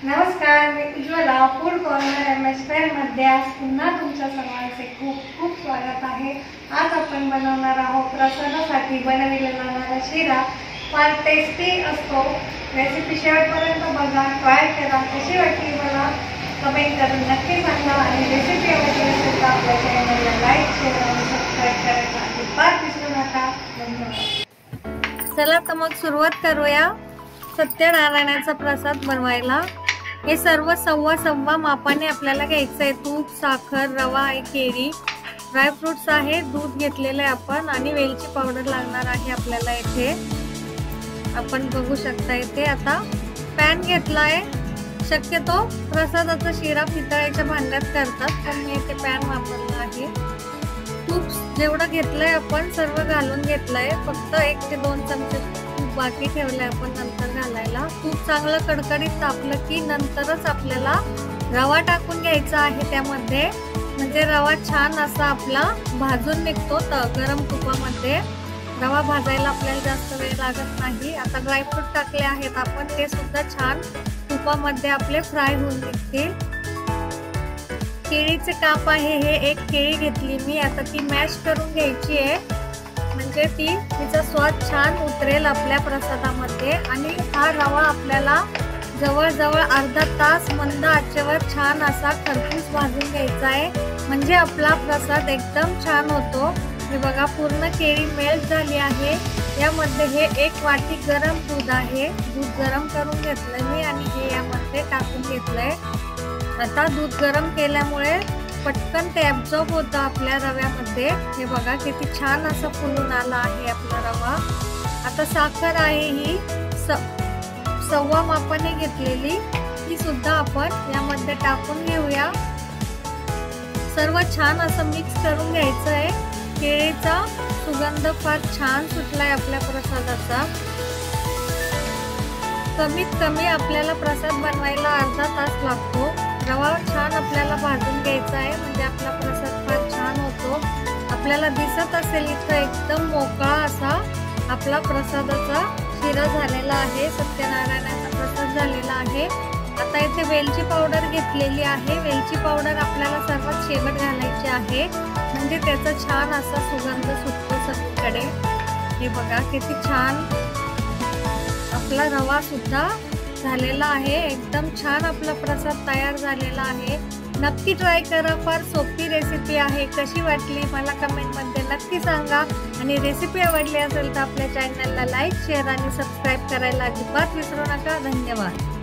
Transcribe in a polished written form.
नमस्कार, मी Ujjwala food corner MS मध्ये आज पुन्हा तुमच्या सर्वांचे खूप खूप स्वागत आहे। आज आपण बनवणार आहोत प्रसादासाठी बनविलेला जाणारा शिरा। फार टेस्टी असतो। रेसिपी शेवटपर्यंत बघा, ट्राय करा, कशी वाटली मला कमेंट करून नक्की सांगा आणि रेसिपी आवडली असेल तर आपल्या चॅनलला लाईक शेअर आणि सबस्क्राइब करायला अजिबात विसरू नका। धन्यवाद। चला तर मग सुरुवात करूया सत्यनारायणाचा प्रसाद बनवायला। हे सर्व सव्वा मापाने आपल्याला घ्यायचं आहे। तूप, साखर, रवा आहे, केळी, ड्रायफ्रुट्स आहे, दूध घेतलेले आपण आणि वेलची पावडर लागणार आहे आपल्याला। इथे आपण बघू शकता इथे आता पॅन घेतलाय। शक्यतो प्रसादाचा शिरा पितळेच्या भांड्यात करतात, पण मी इथे पॅन वापरला आहे। तूप जेवढं घेतलंय आपण सर्व घालून घेतलंय, फक्त 1 ते 2 चमचे बाकी ठेवले आपण नंतर घालायला। तूप चांगलं कडकडीत तापलं की नंतरच आपल्याला रवा टाकून घ्यायचा आहे त्यामध्ये, म्हणजे रवा छान असा आपला भाजून निघतो। गरम तुपामध्ये रवा भाजायला आपल्याला जास्त वेळ लागत नाही। आता ड्रायफ्रूट टाकले आहेत आपण, ते सुद्धा छान तुपामध्ये आपले फ्राय होऊन निघतील। केळीचे काप आहे, हे 1 केळी घेतली मी, आता ती मॅश करून घ्यायची आहे, म्हणजे तिचा स्वाद छान उतरेल आपल्या प्रसादामध्ये। आणि हा रवा आपल्याला जवळजवळ अर्धा तास मंद आचेवर छान असा खरपूस भाजून घ्यायचा आहे, म्हणजे आपला प्रसाद एकदम छान होतो। हे बघा पूर्ण केळी मेल्ट झाली आहे। यामध्ये हे 1 वाटी गरम दूध आहे, दूध गरम करून घेतलंय मी आणि हे यामध्ये टाकून घेतलंय। आता दूध गरम केल्यामुळे पटकन ते ॲब्झॉर्ब होतं आपल्या रव्यामध्ये। हे बघा किती छान असं फुलून आला आहे आपला रवा। आता साखर आहे ही सव्वा मापाने घेतलेली, ती सुद्धा आपण यामध्ये टाकून घेऊया। सर्व छान असं मिक्स करून घ्यायचं आहे। केळीचा सुगंध फार छान सुटलाय आपल्या प्रसादाचा। कमीत कमी आपल्याला प्रसाद बनवायला अर्धा तास लागतो। रवा छान आपल्याला भाजून घ्यायचा आहे, म्हणजे आपला प्रसाद फार छान होतो। आपल्याला दिसत असेल इथं एकदम मोकळा असा आपला प्रसादाचा शिरा झालेला आहे, सत्यनारायणाचा प्रसाद झालेला आहे। आता इथे वेलची पावडर घेतलेली आहे। वेलची पावडर आपल्याला सर्वात शेवट घालायची आहे, म्हणजे त्याचा छान असा सुगंध सुटतो सगळीकडे। हे बघा किती छान आपला रवा सुद्धा झालेला आहे, एकदम छान आपला प्रसाद तयार झालेला आहे। नक्की ट्राय करा, फार सोपी रेसिपी आहे। कशी वाटली मला कमेंटमध्ये नक्की सांगा आणि रेसिपी आवडली असेल तर आपल्या चॅनलला लाईक शेअर आणि सबस्क्राइब करायला अजिबात विसरू नका। धन्यवाद।